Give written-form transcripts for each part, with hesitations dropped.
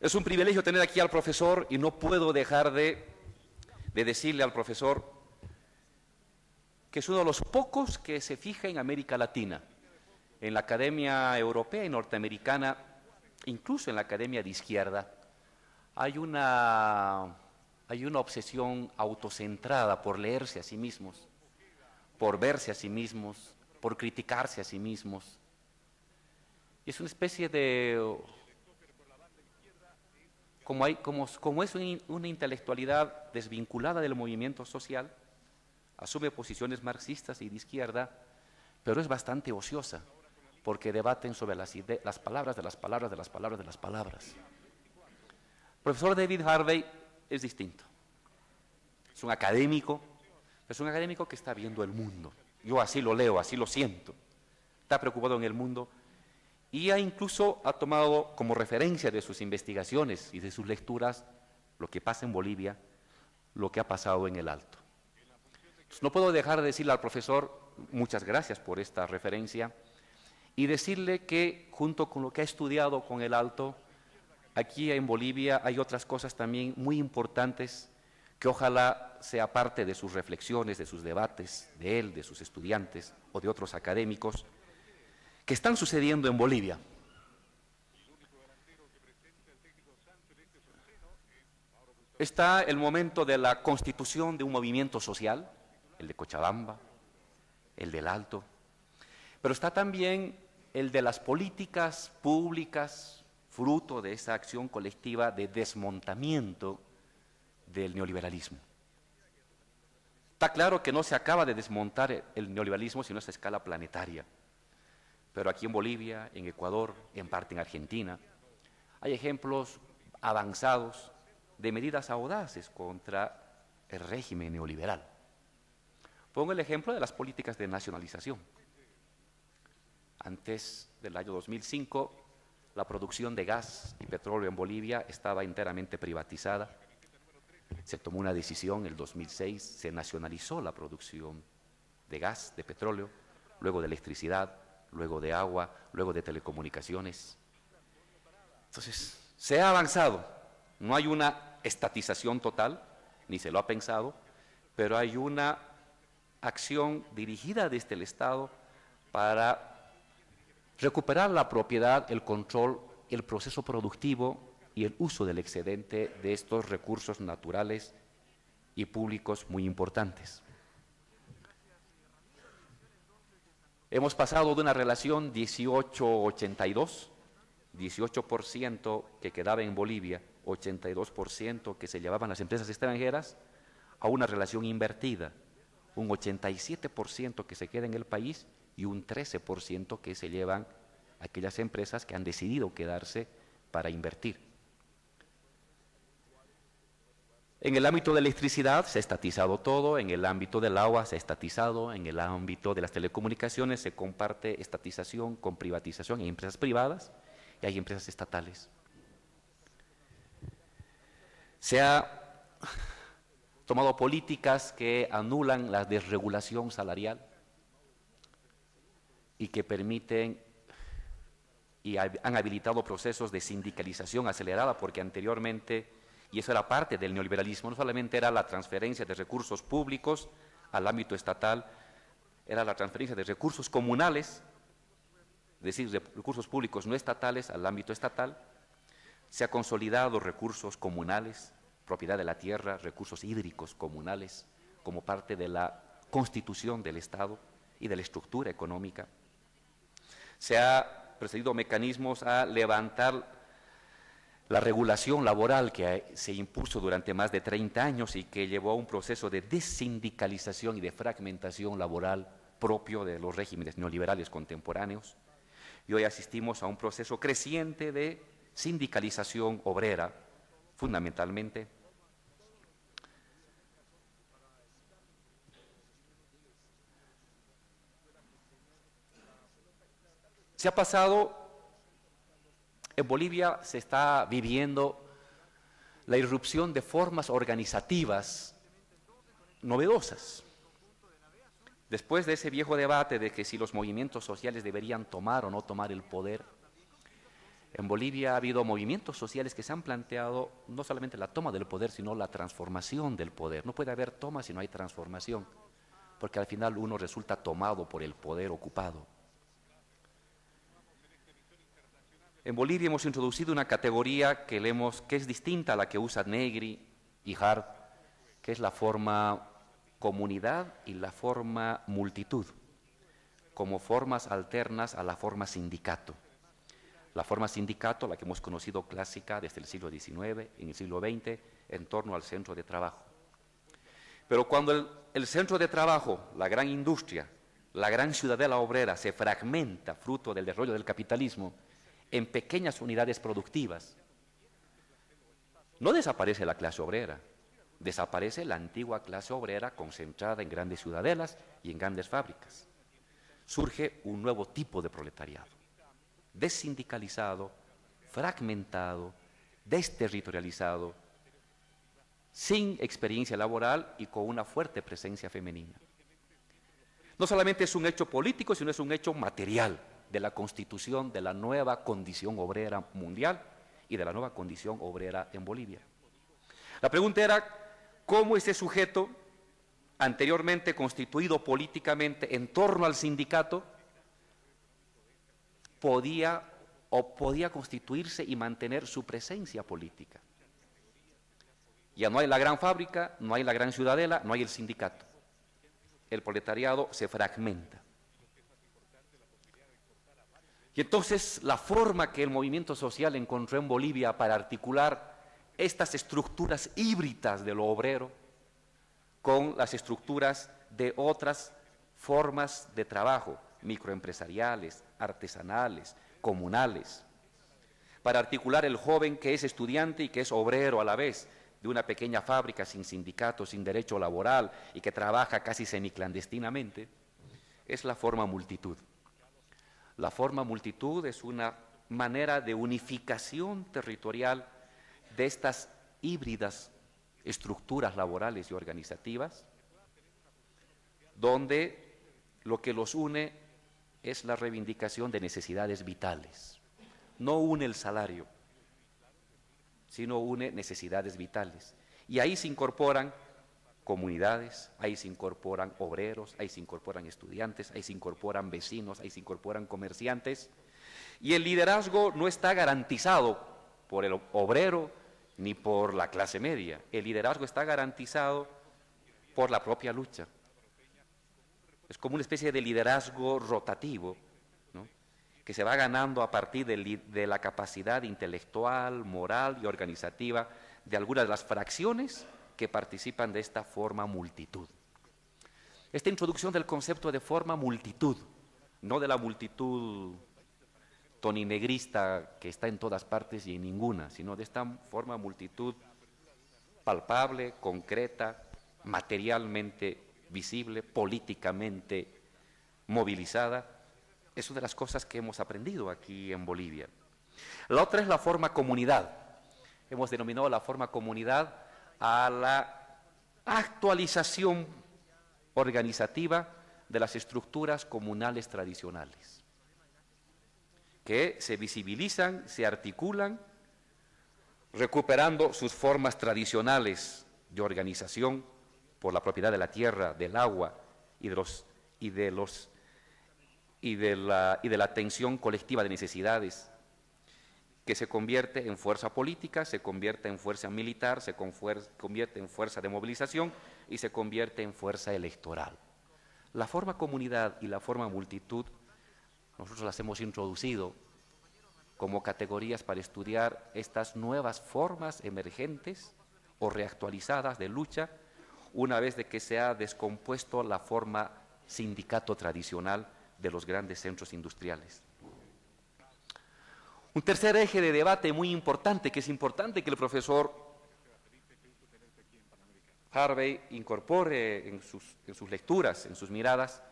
Es un privilegio tener aquí al profesor y no puedo dejar de decirle al profesor que es uno de los pocos que se fija en América Latina. En la academia europea y norteamericana, incluso en la academia de izquierda, hay una obsesión autocentrada por leerse a sí mismos, por verse a sí mismos, por criticarse a sí mismos. Y es una especie de... Como es una intelectualidad desvinculada del movimiento social, asume posiciones marxistas y de izquierda, pero es bastante ociosa, porque debaten sobre las palabras de las palabras de las palabras de las palabras. El profesor David Harvey es distinto. Es un académico que está viendo el mundo. Yo así lo leo, así lo siento. Está preocupado en el mundo y incluso ha tomado como referencia de sus investigaciones y de sus lecturas lo que pasa en Bolivia, lo que ha pasado en el Alto. Entonces, no puedo dejar de decirle al profesor, muchas gracias por esta referencia, y decirle que junto con lo que ha estudiado con el Alto, aquí en Bolivia hay otras cosas también muy importantes que ojalá sea parte de sus reflexiones, de sus debates, de él, de sus estudiantes o de otros académicos, que están sucediendo en Bolivia. Está el momento de la constitución de un movimiento social, el de Cochabamba, el del Alto, pero está también el de las políticas públicas, fruto de esa acción colectiva de desmontamiento del neoliberalismo. Está claro que no se acaba de desmontar el neoliberalismo sino a escala planetaria, pero aquí en Bolivia, en Ecuador, en parte en Argentina, hay ejemplos avanzados de medidas audaces contra el régimen neoliberal. Pongo el ejemplo de las políticas de nacionalización. Antes del año 2005, la producción de gas y petróleo en Bolivia estaba enteramente privatizada. Se tomó una decisión en el 2006, se nacionalizó la producción de gas, de petróleo, luego de electricidad, luego de agua, luego de telecomunicaciones. Entonces, se ha avanzado. No hay una estatización total, ni se lo ha pensado, pero hay una acción dirigida desde el Estado para recuperar la propiedad, el control, el proceso productivo y el uso del excedente de estos recursos naturales y públicos muy importantes. Hemos pasado de una relación 18-82, 18% que quedaba en Bolivia, 82% que se llevaban las empresas extranjeras, a una relación invertida, un 87% que se queda en el país y un 13% que se llevan aquellas empresas que han decidido quedarse para invertir. En el ámbito de la electricidad se ha estatizado todo, en el ámbito del agua se ha estatizado, en el ámbito de las telecomunicaciones se comparte estatización con privatización, hay empresas privadas y hay empresas estatales. Se ha tomado políticas que anulan la desregulación salarial y que permiten y han habilitado procesos de sindicalización acelerada, porque anteriormente, y eso era parte del neoliberalismo, no solamente era la transferencia de recursos públicos al ámbito estatal, era la transferencia de recursos comunales, es decir, de recursos públicos no estatales al ámbito estatal. Se ha consolidado recursos comunales, propiedad de la tierra, recursos hídricos comunales, como parte de la constitución del Estado y de la estructura económica. Se ha procedido mecanismos a levantar la regulación laboral que se impuso durante más de 30 años y que llevó a un proceso de desindicalización y de fragmentación laboral propio de los regímenes neoliberales contemporáneos. Y hoy asistimos a un proceso creciente de sindicalización obrera, fundamentalmente. Se ha pasado, en Bolivia se está viviendo la irrupción de formas organizativas novedosas. Después de ese viejo debate de que si los movimientos sociales deberían tomar o no tomar el poder, En Bolivia ha habido movimientos sociales que se han planteado no solamente la toma del poder, sino la transformación del poder. No puede haber toma si no hay transformación, porque al final uno resulta tomado por el poder ocupado. En Bolivia hemos introducido una categoría que es distinta a la que usa Negri y Hart, que es la forma comunidad y la forma multitud, como formas alternas a la forma sindicato. La forma sindicato, la que hemos conocido clásica desde el siglo XIX, en el siglo XX, en torno al centro de trabajo. Pero cuando el centro de trabajo, la gran industria, la gran ciudadela obrera se fragmenta fruto del desarrollo del capitalismo en pequeñas unidades productivas, no desaparece la clase obrera, desaparece la antigua clase obrera concentrada en grandes ciudadelas y en grandes fábricas. Surge un nuevo tipo de proletariado, desindicalizado, fragmentado, desterritorializado, sin experiencia laboral y con una fuerte presencia femenina. No solamente es un hecho político, sino es un hecho material de la constitución de la nueva condición obrera mundial y de la nueva condición obrera en Bolivia. La pregunta era, ¿cómo ese sujeto, anteriormente constituido políticamente en torno al sindicato, podía constituirse y mantener su presencia política? Ya no hay la gran fábrica, no hay la gran ciudadela, no hay el sindicato. El proletariado se fragmenta. Y entonces la forma que el movimiento social encontró en Bolivia para articular estas estructuras híbridas de lo obrero con las estructuras de otras formas de trabajo, microempresariales, artesanales, comunales, para articular el joven que es estudiante y que es obrero a la vez, de una pequeña fábrica sin sindicato, sin derecho laboral y que trabaja casi semiclandestinamente, es la forma multitud. La forma multitud es una manera de unificación territorial de estas híbridas estructuras laborales y organizativas, donde lo que los une es la reivindicación de necesidades vitales. No une el salario, sino une necesidades vitales. Y ahí se incorporan comunidades, ahí se incorporan obreros, ahí se incorporan estudiantes, ahí se incorporan vecinos, ahí se incorporan comerciantes. Y el liderazgo no está garantizado por el obrero ni por la clase media. El liderazgo está garantizado por la propia lucha. Es como una especie de liderazgo rotativo, ¿no?, que se va ganando a partir de la capacidad intelectual, moral y organizativa de algunas de las fracciones que participan de esta forma multitud. Esta introducción del concepto de forma multitud, no de la multitud toninegrista que está en todas partes y en ninguna, sino de esta forma multitud palpable, concreta, materialmente visible, políticamente movilizada, es una de las cosas que hemos aprendido aquí en Bolivia. La otra es la forma comunidad. Hemos denominado la forma comunidad a la actualización organizativa de las estructuras comunales tradicionales, que se visibilizan, se articulan, recuperando sus formas tradicionales de organización por la propiedad de la tierra, del agua y de la atención colectiva de necesidades, que se convierte en fuerza política, se convierte en fuerza militar, se convierte en fuerza de movilización y se convierte en fuerza electoral. La forma comunidad y la forma multitud, nosotros las hemos introducido como categorías para estudiar estas nuevas formas emergentes o reactualizadas de lucha, una vez de que se ha descompuesto la forma sindicato tradicional de los grandes centros industriales. Un tercer eje de debate muy importante, que es importante que el profesor Harvey incorpore en sus lecturas, en sus miradas,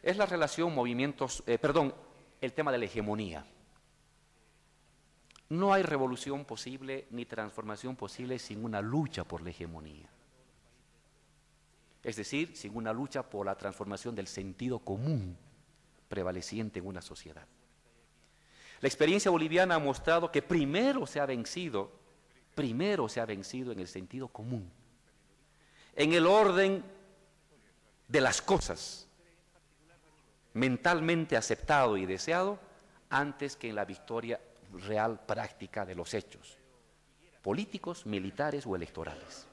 es la relación el tema de la hegemonía. No hay revolución posible ni transformación posible sin una lucha por la hegemonía. Es decir, sin una lucha por la transformación del sentido común prevaleciente en una sociedad. La experiencia boliviana ha mostrado que primero se ha vencido en el sentido común, en el orden de las cosas, mentalmente aceptado y deseado, antes que en la victoria real práctica de los hechos, políticos, militares o electorales.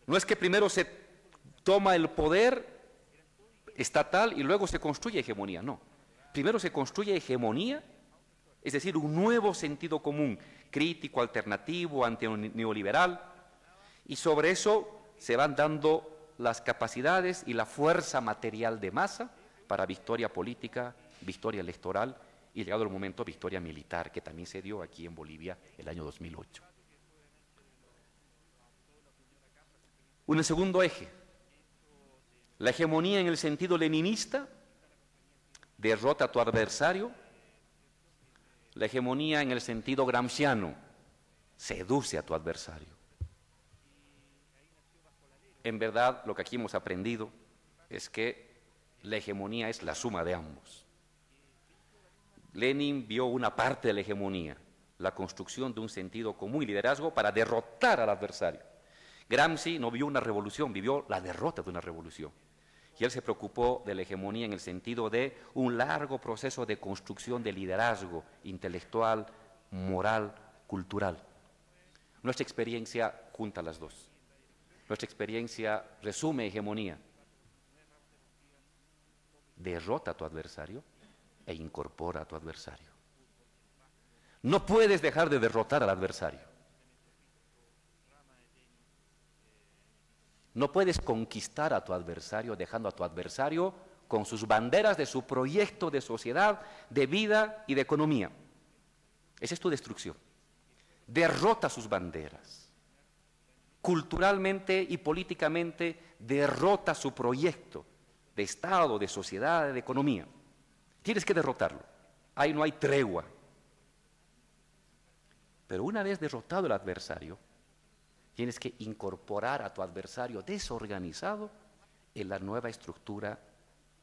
No es que primero se toma el poder estatal y luego se construye hegemonía, no. Primero se construye hegemonía, es decir, un nuevo sentido común, crítico, alternativo, antineoliberal, y sobre eso se van dando las capacidades y la fuerza material de masa para victoria política, victoria electoral y, llegado el momento, victoria militar, que también se dio aquí en Bolivia el año 2008. Un segundo eje, la hegemonía en el sentido leninista, derrota a tu adversario. La hegemonía en el sentido gramsciano, seduce a tu adversario. En verdad, lo que aquí hemos aprendido es que la hegemonía es la suma de ambos. Lenin vio una parte de la hegemonía, la construcción de un sentido común y liderazgo para derrotar al adversario. Gramsci no vio una revolución, vivió la derrota de una revolución. Y él se preocupó de la hegemonía en el sentido de un largo proceso de construcción de liderazgo intelectual, moral, cultural. Nuestra experiencia junta las dos. Nuestra experiencia resume hegemonía. Derrota a tu adversario e incorpora a tu adversario. No puedes dejar de derrotar al adversario. No puedes conquistar a tu adversario dejando a tu adversario con sus banderas de su proyecto de sociedad, de vida y de economía. Esa es tu destrucción. Derrota sus banderas. Culturalmente y políticamente derrota su proyecto de Estado, de sociedad, de economía. Tienes que derrotarlo. Ahí no hay tregua. Pero una vez derrotado el adversario, tienes que incorporar a tu adversario desorganizado en la nueva estructura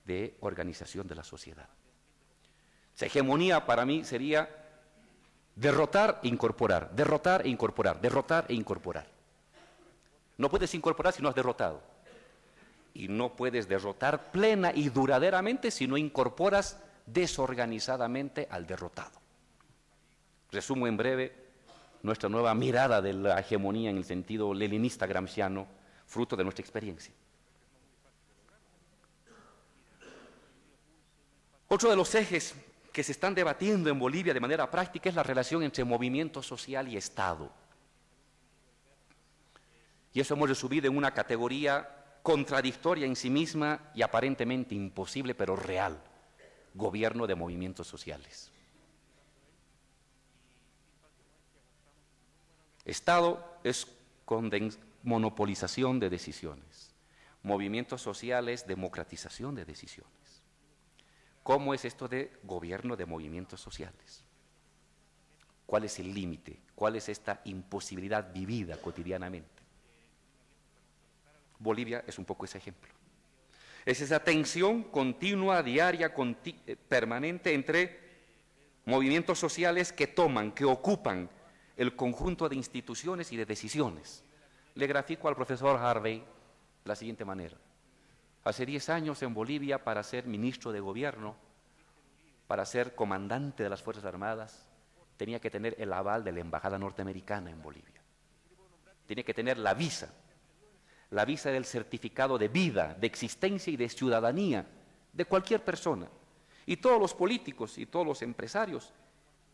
de organización de la sociedad. Esa hegemonía para mí sería derrotar e incorporar, derrotar e incorporar, derrotar e incorporar. No puedes incorporar si no has derrotado. Y no puedes derrotar plena y duraderamente si no incorporas desorganizadamente al derrotado. Resumo en breve nuestra nueva mirada de la hegemonía en el sentido leninista gramsciano, fruto de nuestra experiencia. Otro de los ejes que se están debatiendo en Bolivia de manera práctica es la relación entre movimiento social y Estado. Y eso hemos resumido en una categoría contradictoria en sí misma y aparentemente imposible, pero real: gobierno de movimientos sociales. Estado es monopolización de decisiones. Movimientos sociales, democratización de decisiones. ¿Cómo es esto de gobierno de movimientos sociales? ¿Cuál es el límite? ¿Cuál es esta imposibilidad vivida cotidianamente? Bolivia es un poco ese ejemplo. Es esa tensión continua, diaria, permanente entre movimientos sociales que toman, que ocupan el conjunto de instituciones y de decisiones. Le grafico al profesor Harvey de la siguiente manera. Hace 10 años en Bolivia, para ser ministro de gobierno, para ser comandante de las Fuerzas Armadas, tenía que tener el aval de la Embajada norteamericana en Bolivia. Tenía que tener la visa del certificado de vida, de existencia y de ciudadanía de cualquier persona. Y todos los políticos y todos los empresarios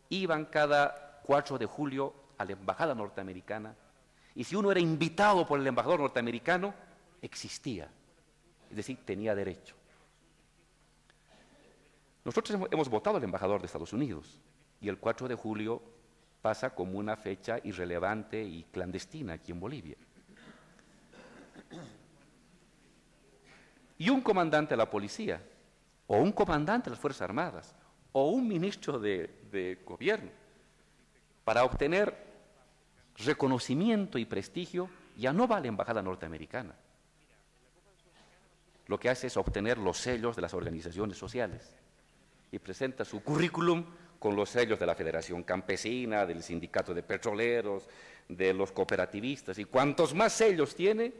iban cada 4 de julio a la Embajada norteamericana, y si uno era invitado por el embajador norteamericano, existía, es decir, tenía derecho. Nosotros hemos votado al embajador de Estados Unidos, y el 4 de julio pasa como una fecha irrelevante y clandestina aquí en Bolivia. Y un comandante de la policía, o un comandante de las Fuerzas Armadas, o un ministro de gobierno, para obtener reconocimiento y prestigio, ya no va a la embajada norteamericana. Lo que hace es obtener los sellos de las organizaciones sociales. y presenta su currículum con los sellos de la Federación Campesina, del Sindicato de Petroleros, de los cooperativistas, y cuantos más sellos tiene,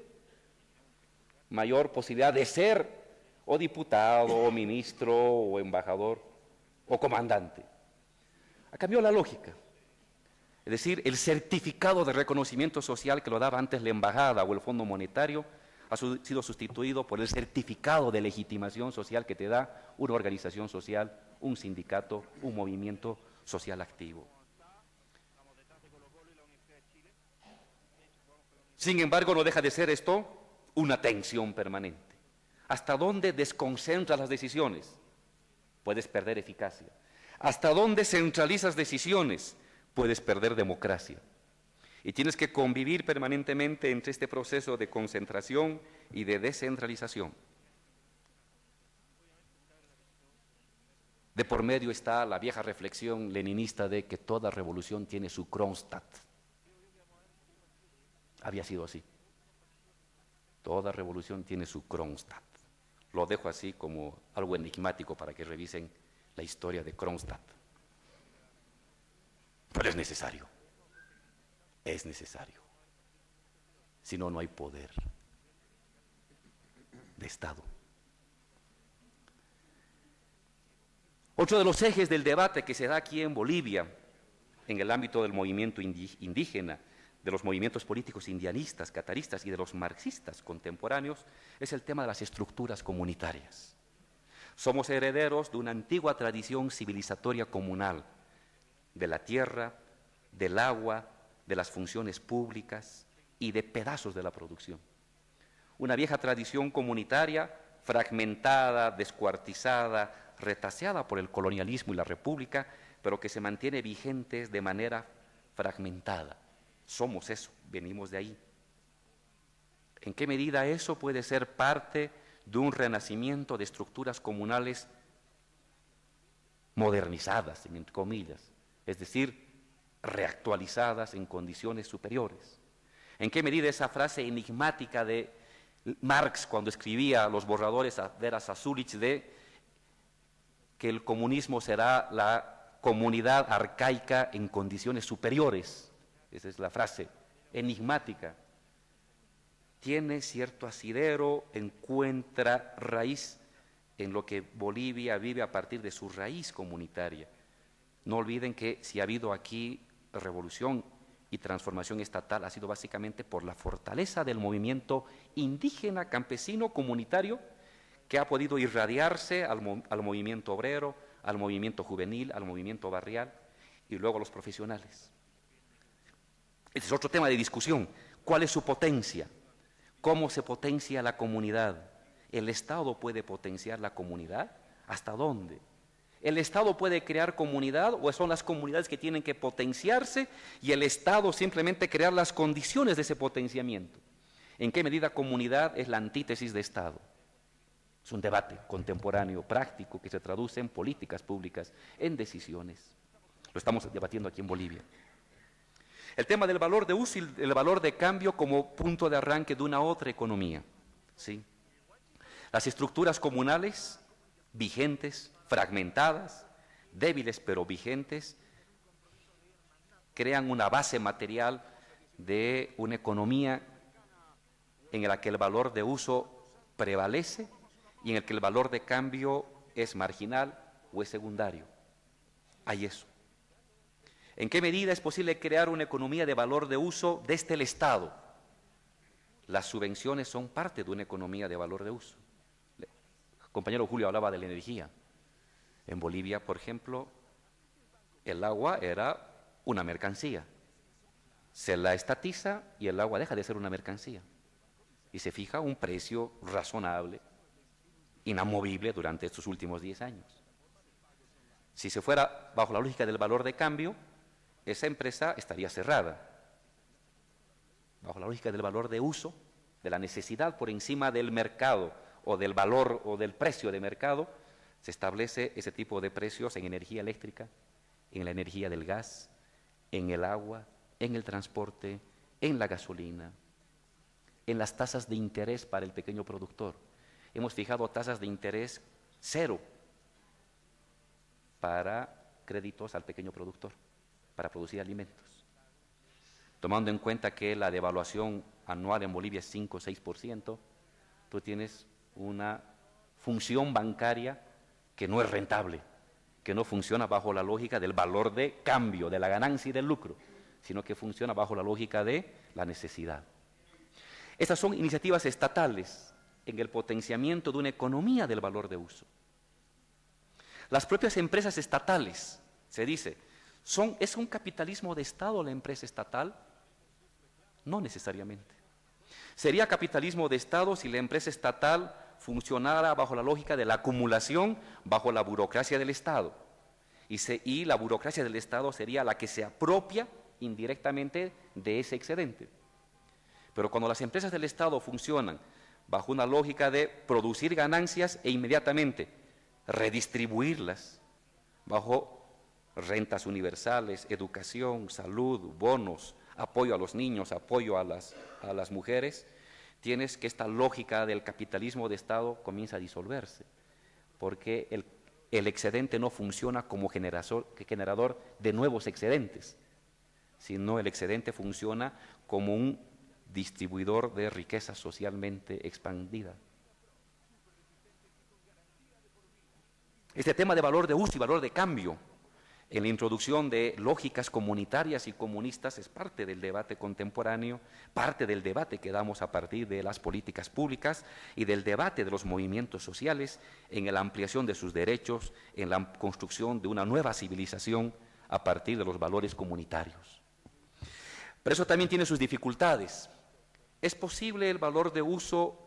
mayor posibilidad de ser o diputado, o ministro, o embajador, o comandante. Ha cambiado la lógica. Es decir, el certificado de reconocimiento social que lo daba antes la embajada o el Fondo Monetario ha sido sustituido por el certificado de legitimación social que te da una organización social, un sindicato, un movimiento social activo. Sin embargo, no deja de ser esto una tensión permanente. ¿Hasta dónde desconcentras las decisiones? Puedes perder eficacia. ¿Hasta dónde centralizas decisiones? Puedes perder democracia. Y tienes que convivir permanentemente entre este proceso de concentración y de descentralización. De por medio está la vieja reflexión leninista de que toda revolución tiene su Kronstadt. Había sido así. Toda revolución tiene su Kronstadt. Lo dejo así como algo enigmático para que revisen la historia de Kronstadt. Pero es necesario. Es necesario. Si no, no hay poder de Estado. Otro de los ejes del debate que se da aquí en Bolivia, en el ámbito del movimiento indígena, de los movimientos políticos indianistas, cataristas y de los marxistas contemporáneos, es el tema de las estructuras comunitarias. Somos herederos de una antigua tradición civilizatoria comunal, de la tierra, del agua, de las funciones públicas y de pedazos de la producción. Una vieja tradición comunitaria fragmentada, descuartizada, retaseada por el colonialismo y la república, pero que se mantiene vigente de manera fragmentada. Somos eso, venimos de ahí. ¿En qué medida eso puede ser parte de un renacimiento de estructuras comunales modernizadas, entre comillas, es decir, reactualizadas en condiciones superiores? ¿En qué medida esa frase enigmática de Marx cuando escribía los borradores a Vera Sasulich de que el comunismo será la comunidad arcaica en condiciones superiores? Esa es la frase enigmática. Tiene cierto asidero, encuentra raíz en lo que Bolivia vive a partir de su raíz comunitaria. No olviden que si ha habido aquí revolución y transformación estatal ha sido básicamente por la fortaleza del movimiento indígena, campesino, comunitario, que ha podido irradiarse al movimiento obrero, al movimiento juvenil, al movimiento barrial y luego a los profesionales. Este es otro tema de discusión. ¿Cuál es su potencia? ¿Cómo se potencia la comunidad? ¿El Estado puede potenciar la comunidad? ¿Hasta dónde? ¿El Estado puede crear comunidad o son las comunidades que tienen que potenciarse y el Estado simplemente crear las condiciones de ese potenciamiento? ¿En qué medida comunidad es la antítesis de Estado? Es un debate contemporáneo, práctico, que se traduce en políticas públicas, en decisiones. Lo estamos debatiendo aquí en Bolivia. El tema del valor de uso y el valor de cambio como punto de arranque de una otra economía. ¿Sí? Las estructuras comunales vigentes, fragmentadas, débiles pero vigentes, crean una base material de una economía en la que el valor de uso prevalece y en el que el valor de cambio es marginal o es secundario. Hay eso. ¿En qué medida es posible crear una economía de valor de uso desde el Estado? Las subvenciones son parte de una economía de valor de uso. El compañero Julio hablaba de la energía. En Bolivia, por ejemplo, el agua era una mercancía. Se la estatiza y el agua deja de ser una mercancía. Y se fija un precio razonable, inamovible durante estos últimos 10 años. Si se fuera bajo la lógica del valor de cambio, esa empresa estaría cerrada. Bajo la lógica del valor de uso, de la necesidad por encima del mercado o del valor o del precio de mercado, se establece ese tipo de precios en energía eléctrica, en la energía del gas, en el agua, en el transporte, en la gasolina, en las tasas de interés para el pequeño productor. Hemos fijado tasas de interés cero para créditos al pequeño productor, para producir alimentos. Tomando en cuenta que la devaluación anual en Bolivia es 5 o 6%, tú tienes una función bancaria que no es rentable, que no funciona bajo la lógica del valor de cambio, de la ganancia y del lucro, sino que funciona bajo la lógica de la necesidad. Estas son iniciativas estatales en el potenciamiento de una economía del valor de uso. Las propias empresas estatales, se dice, ¿es un capitalismo de Estado la empresa estatal? No necesariamente. Sería capitalismo de Estado si la empresa estatal funcionara bajo la lógica de la acumulación, bajo la burocracia del Estado. Y la burocracia del Estado sería la que se apropia indirectamente de ese excedente. Pero cuando las empresas del Estado funcionan bajo una lógica de producir ganancias e inmediatamente redistribuirlas bajo rentas universales, educación, salud, bonos, apoyo a los niños, apoyo a las mujeres, tienes que esta lógica del capitalismo de Estado comienza a disolverse, porque el excedente no funciona como generador de nuevos excedentes, sino el excedente funciona como un distribuidor de riqueza socialmente expandida. Este tema de valor de uso y valor de cambio en la introducción de lógicas comunitarias y comunistas es parte del debate contemporáneo, parte del debate que damos a partir de las políticas públicas y del debate de los movimientos sociales en la ampliación de sus derechos, en la construcción de una nueva civilización a partir de los valores comunitarios. Pero eso también tiene sus dificultades. Es posible el valor de uso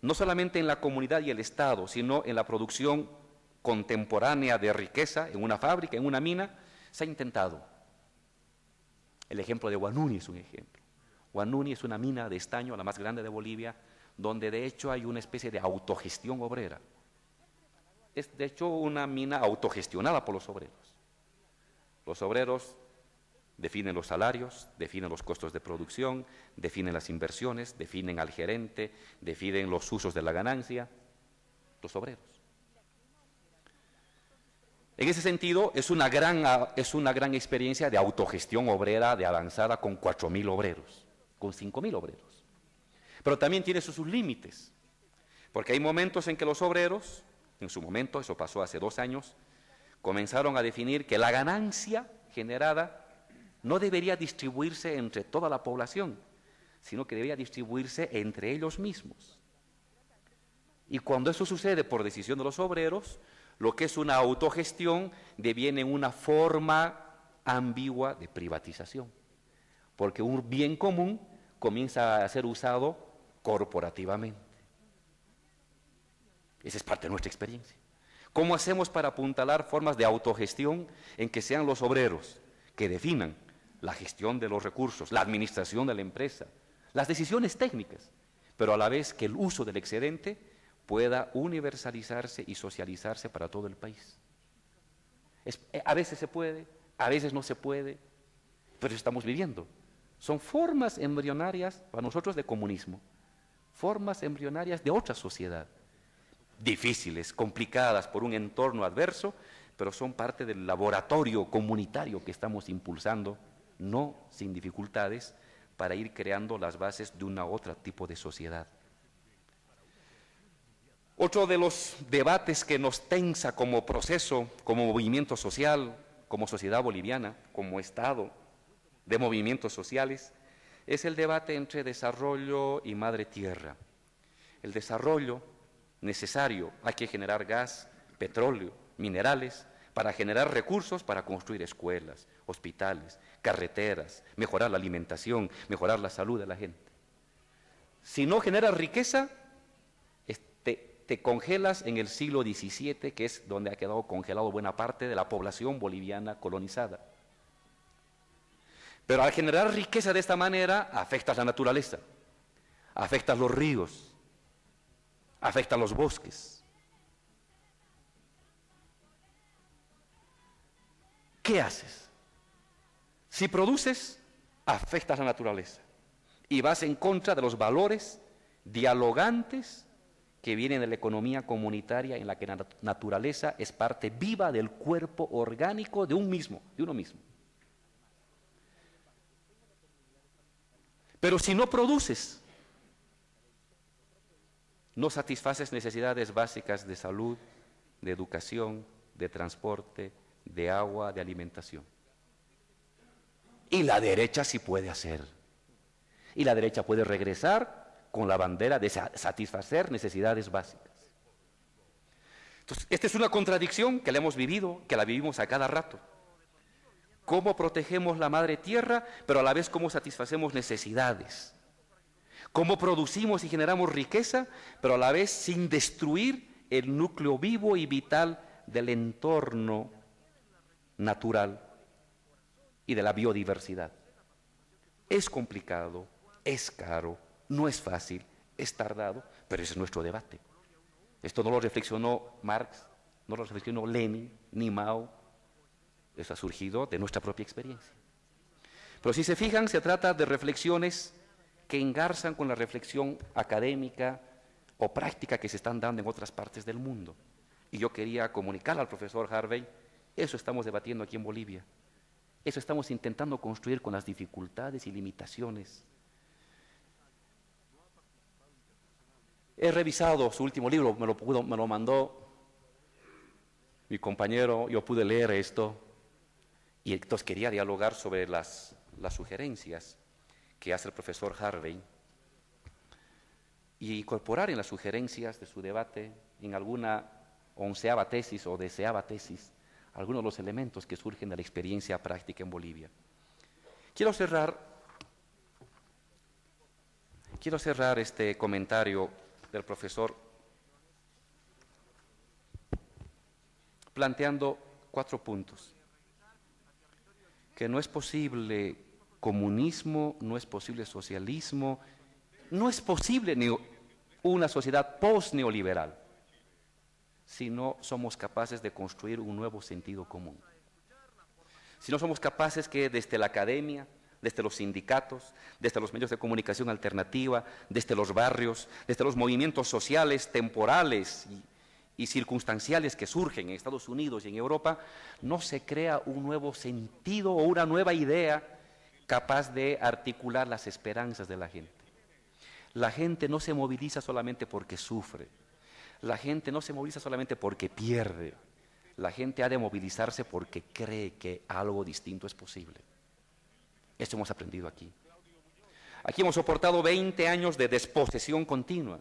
no solamente en la comunidad y el Estado, sino en la producción contemporánea de riqueza, en una fábrica, en una mina. Se ha intentado. El ejemplo de Huanuni es un ejemplo. Huanuni es una mina de estaño, la más grande de Bolivia, donde de hecho hay una especie de autogestión obrera. Es de hecho una mina autogestionada por los obreros. Los obreros definen los salarios, definen los costos de producción, definen las inversiones, definen al gerente, definen los usos de la ganancia, los obreros. En ese sentido, es una gran experiencia de autogestión obrera de avanzada con 4.000 obreros, con 5.000 obreros. Pero también tiene sus límites, porque hay momentos en que los obreros, en su momento, eso pasó hace 2 años, comenzaron a definir que la ganancia generada no debería distribuirse entre toda la población, sino que debería distribuirse entre ellos mismos. Y cuando eso sucede por decisión de los obreros, lo que es una autogestión deviene una forma ambigua de privatización, porque un bien común comienza a ser usado corporativamente. Esa es parte de nuestra experiencia. ¿Cómo hacemos para apuntalar formas de autogestión en que sean los obreros que definan la gestión de los recursos, la administración de la empresa, las decisiones técnicas, pero a la vez que el uso del excedente pueda universalizarse y socializarse para todo el país? A veces se puede, a veces no se puede, pero estamos viviendo. Son formas embrionarias para nosotros de comunismo, formas embrionarias de otra sociedad, difíciles, complicadas por un entorno adverso, pero son parte del laboratorio comunitario que estamos impulsando, no sin dificultades, para ir creando las bases de una otra tipo de sociedad. Otro de los debates que nos tensa como proceso, como movimiento social, como sociedad boliviana, como Estado de movimientos sociales, es el debate entre desarrollo y madre tierra. El desarrollo necesario, hay que generar gas, petróleo, minerales, para generar recursos para construir escuelas, hospitales, carreteras, mejorar la alimentación, mejorar la salud de la gente. Si no generas riqueza, te congelas en el siglo XVII, que es donde ha quedado congelado buena parte de la población boliviana colonizada. Pero al generar riqueza de esta manera, afectas la naturaleza, afectas los ríos, afectas los bosques. ¿Qué haces? Si produces, afectas la naturaleza y vas en contra de los valores dialogantes que viene de la economía comunitaria en la que la naturaleza es parte viva del cuerpo orgánico de uno mismo. Pero si no produces, no satisfaces necesidades básicas de salud, de educación, de transporte, de agua, de alimentación. Y la derecha sí puede hacer. Y la derecha puede regresar con la bandera de satisfacer necesidades básicas. Entonces, esta es una contradicción que la hemos vivido, que la vivimos a cada rato. Cómo protegemos la madre tierra, pero a la vez cómo satisfacemos necesidades. Cómo producimos y generamos riqueza, pero a la vez sin destruir el núcleo vivo y vital del entorno natural y de la biodiversidad. Es complicado, es caro, no es fácil, es tardado, pero ese es nuestro debate. Esto no lo reflexionó Marx, no lo reflexionó Lenin, ni Mao. Eso ha surgido de nuestra propia experiencia. Pero si se fijan, se trata de reflexiones que engarzan con la reflexión académica o práctica que se están dando en otras partes del mundo. Y yo quería comunicar al profesor Harvey, eso estamos debatiendo aquí en Bolivia. Eso estamos intentando construir con las dificultades y limitaciones. He revisado su último libro, me lo mandó mi compañero, yo pude leer esto, y entonces quería dialogar sobre las sugerencias que hace el profesor Harvey y incorporar en las sugerencias de su debate, en alguna 11ª tesis o 10ª tesis, algunos de los elementos que surgen de la experiencia práctica en Bolivia. Quiero cerrar este comentario del profesor planteando 4 puntos. Que no es posible comunismo, no es posible socialismo, no es posible una sociedad post-neoliberal si no somos capaces de construir un nuevo sentido común. Si no somos capaces que desde la academia, desde los sindicatos, desde los medios de comunicación alternativa, desde los barrios, desde los movimientos sociales temporales y circunstanciales que surgen en Estados Unidos y en Europa, no se crea un nuevo sentido o una nueva idea capaz de articular las esperanzas de la gente. La gente no se moviliza solamente porque sufre, la gente no se moviliza solamente porque pierde, la gente ha de movilizarse porque cree que algo distinto es posible. Esto hemos aprendido aquí. Aquí hemos soportado 20 años de desposesión continua.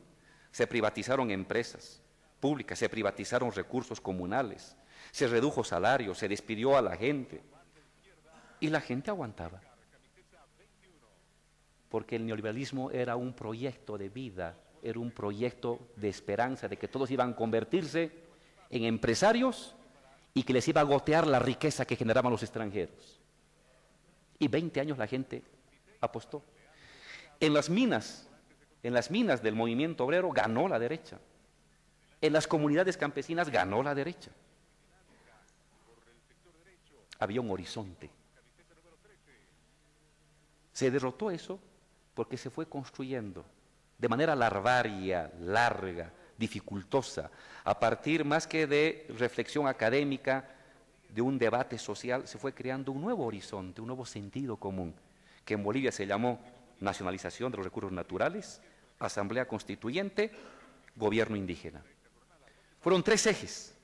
Se privatizaron empresas públicas, se privatizaron recursos comunales, se redujo salarios, se despidió a la gente. Y la gente aguantaba. Porque el neoliberalismo era un proyecto de vida, era un proyecto de esperanza, de que todos iban a convertirse en empresarios y que les iba a gotear la riqueza que generaban los extranjeros. Y 20 años la gente apostó. En las minas del movimiento obrero ganó la derecha. En las comunidades campesinas ganó la derecha. Había un horizonte. Se derrotó eso porque se fue construyendo de manera larvaria, larga, dificultosa, a partir más que de reflexión académica, de un debate social, se fue creando un nuevo horizonte, un nuevo sentido común, que en Bolivia se llamó nacionalización de los recursos naturales, asamblea constituyente, gobierno indígena. Fueron 3 ejes,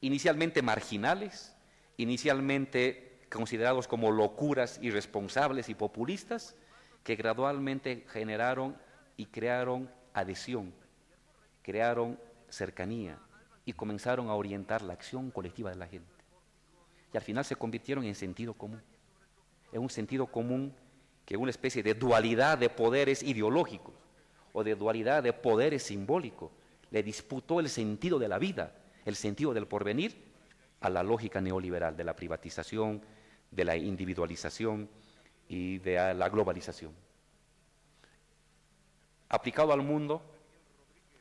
inicialmente marginales, inicialmente considerados como locuras irresponsables y populistas, que gradualmente generaron y crearon adhesión, crearon cercanía y comenzaron a orientar la acción colectiva de la gente. Y al final se convirtieron en sentido común, en un sentido común que una especie de dualidad de poderes ideológicos o de dualidad de poderes simbólicos le disputó el sentido de la vida, el sentido del porvenir, a la lógica neoliberal de la privatización, de la individualización y de la globalización. Aplicado al mundo,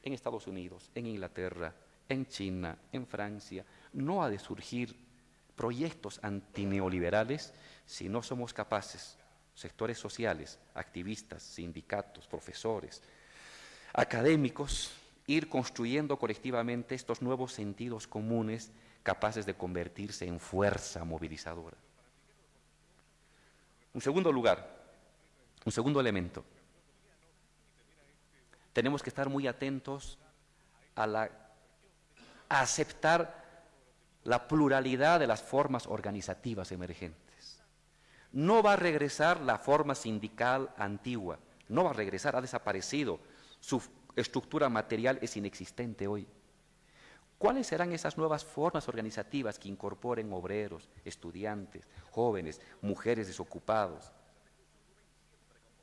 en Estados Unidos, en Inglaterra, en China, en Francia, no ha de surgir proyectos antineoliberales si no somos capaces, sectores sociales, activistas, sindicatos, profesores, académicos, ir construyendo colectivamente estos nuevos sentidos comunes capaces de convertirse en fuerza movilizadora. Un segundo lugar, un segundo elemento. Tenemos que estar muy atentos a aceptar la pluralidad de las formas organizativas emergentes. No va a regresar la forma sindical antigua, no va a regresar, ha desaparecido, su estructura material es inexistente hoy. ¿Cuáles serán esas nuevas formas organizativas que incorporen obreros, estudiantes, jóvenes, mujeres desocupados?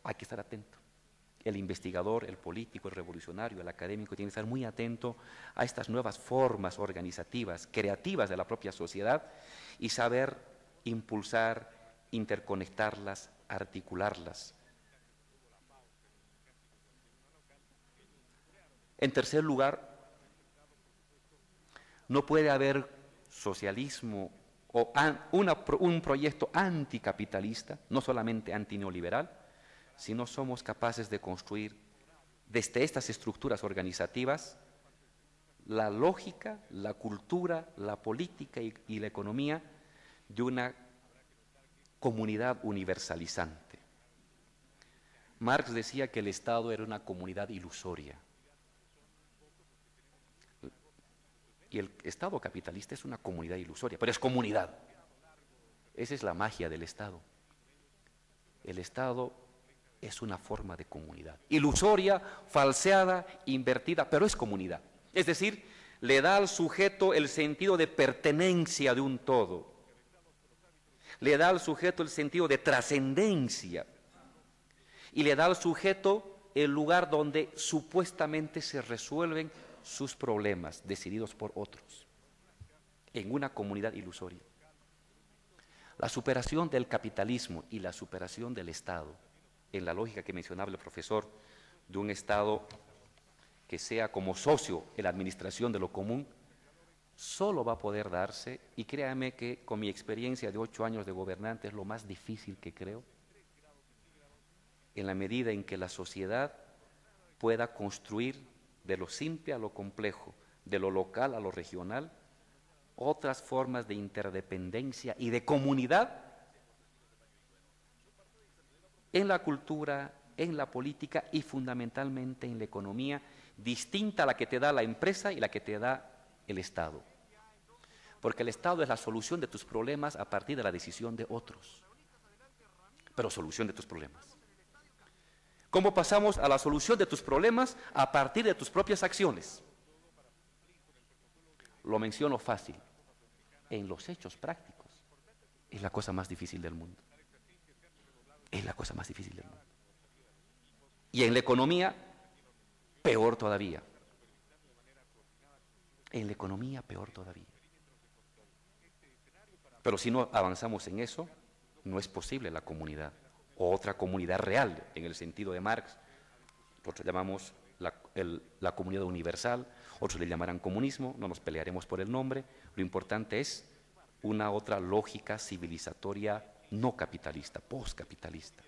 Hay que estar atento. El investigador, el político, el revolucionario, el académico tiene que estar muy atento a estas nuevas formas organizativas, creativas de la propia sociedad y saber impulsar, interconectarlas, articularlas. En tercer lugar, no puede haber socialismo o un proyecto anticapitalista, no solamente antineoliberal, si no somos capaces de construir desde estas estructuras organizativas la lógica, la cultura, la política y la economía de una comunidad universalizante. Marx decía que el Estado era una comunidad ilusoria. Y el Estado capitalista es una comunidad ilusoria, pero es comunidad. Esa es la magia del Estado. El Estado es una forma de comunidad. Ilusoria, falseada, invertida, pero es comunidad. Es decir, le da al sujeto el sentido de pertenencia de un todo. Le da al sujeto el sentido de trascendencia. Y le da al sujeto el lugar donde supuestamente se resuelven sus problemas decididos por otros, en una comunidad ilusoria. La superación del capitalismo y la superación del Estado, en la lógica que mencionaba el profesor, de un Estado que sea como socio en la administración de lo común, solo va a poder darse, y créame que con mi experiencia de 8 años de gobernante es lo más difícil que creo, en la medida en que la sociedad pueda construir de lo simple a lo complejo, de lo local a lo regional, otras formas de interdependencia y de comunidad en la cultura, en la política y fundamentalmente en la economía, distinta a la que te da la empresa y la que te da el Estado. Porque el Estado es la solución de tus problemas a partir de la decisión de otros, pero solución de tus problemas. ¿Cómo pasamos a la solución de tus problemas a partir de tus propias acciones? Lo menciono fácil. En los hechos prácticos es la cosa más difícil del mundo. Es la cosa más difícil del mundo. Y en la economía, peor todavía. En la economía, peor todavía. Pero si no avanzamos en eso, no es posible la comunidad. O otra comunidad real, en el sentido de Marx, nosotros llamamos la comunidad universal, otros le llamarán comunismo, no nos pelearemos por el nombre, lo importante es una otra lógica civilizatoria no capitalista, postcapitalista.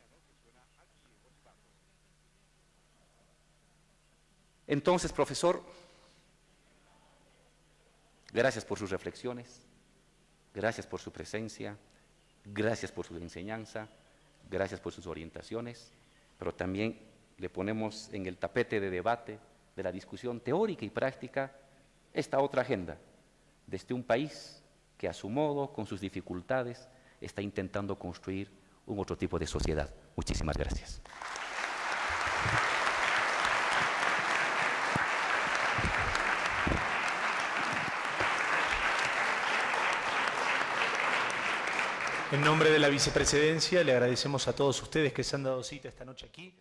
Entonces, profesor, gracias por sus reflexiones, gracias por su presencia, gracias por su enseñanza, gracias por sus orientaciones, pero también le ponemos en el tapete de debate, de la discusión teórica y práctica, esta otra agenda, desde un país que a su modo, con sus dificultades, está intentando construir un otro tipo de sociedad. Muchísimas gracias. En nombre de la vicepresidencia, le agradecemos a todos ustedes que se han dado cita esta noche aquí.